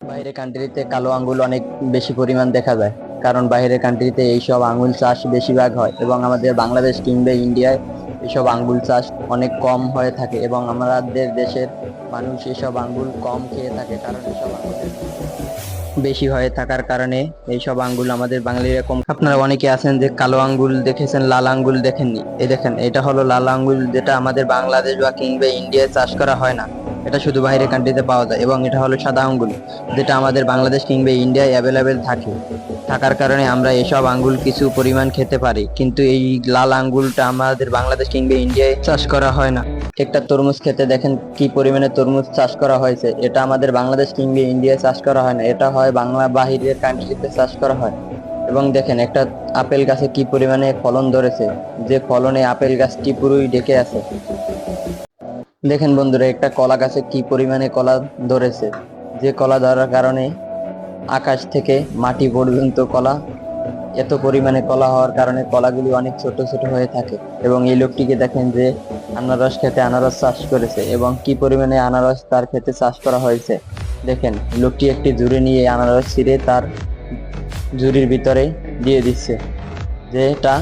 বাইরের কান্ট্রিতে কালো আঙ্গুল অনেক বেশি পরিমাণ দেখা যায়, কারণ বাইরের কান্ট্রিতে এইসব আঙ্গুল চাষ বেশিরভাগ হয় এবং আমাদের বাংলাদেশ কিংবা ইন্ডিয়ায় এইসব আঙ্গুল চাষ অনেক কম হয়ে থাকে এবং আমাদের দেশের মানুষ এসব আঙ্গুল কম খেয়ে থাকে, কারণ এসব আঙ্গুলের বেশি হয়ে থাকার কারণে এইসব আঙ্গুল আমাদের বাঙালিরা কম। আপনারা অনেকে আছেন যে কালো আঙ্গুল দেখেছেন, লাল আঙ্গুল দেখেননি। এই দেখেন, এটা হলো লাল আঙ্গুল, যেটা আমাদের বাংলাদেশ বা কিংবা ইন্ডিয়ায় চাষ করা হয় না, এটা শুধু বাইরের কান্ট্রিতে পাওয়া যায়। এবং এটা হলো সাদা আঙ্গুল, যেটা আমাদের বাংলাদেশ কিংবা ইন্ডিয়ায় অ্যাভেলেবেল থাকার কারণে আমরা এসব আঙ্গুল কিছু পরিমাণ খেতে পারি, কিন্তু এই লাল আঙ্গুলটা আমাদের বাংলাদেশ কিংবা ইন্ডিয়ায় চাষ করা হয় না। একটা তরমুজ খেতে দেখেন কি পরিমাণে তরমুজ চাষ করা হয়েছে, এটা আমাদের বাংলাদেশ কিংবা ইন্ডিয়ায় চাষ করা হয় না, এটা হয় বাংলা বাহিরের কান্ট্রিতে চাষ করা হয়। এবং দেখেন একটা আপেল গাছে কি পরিমাণে ফলন ধরেছে, যে ফলনে আপেল গাছটি পুরোই ঢেকে আছে। দেখেন বন্ধুরা, একটা কলা গাছে কি পরিমাণে কলা ধরেছে, যে কলা ধরার কারণে আকাশ থেকে মাটি পর্যন্ত কলা, এত পরিমাণে কলা হওয়ার কারণে কলাগুলি অনেক ছোট ছোট হয়ে থাকে। এবং এই লোকটিকে দেখেন যে আনারস খেতে আনারস চাষ করেছে, এবং কি পরিমাণে আনারস তার খেতে চাষ করা হয়েছে। দেখেন, লোকটি একটি ঝুড়ি নিয়ে আনারস ছিঁড়ে তার ঝুড়ির ভিতরে দিয়ে দিচ্ছে, যেটা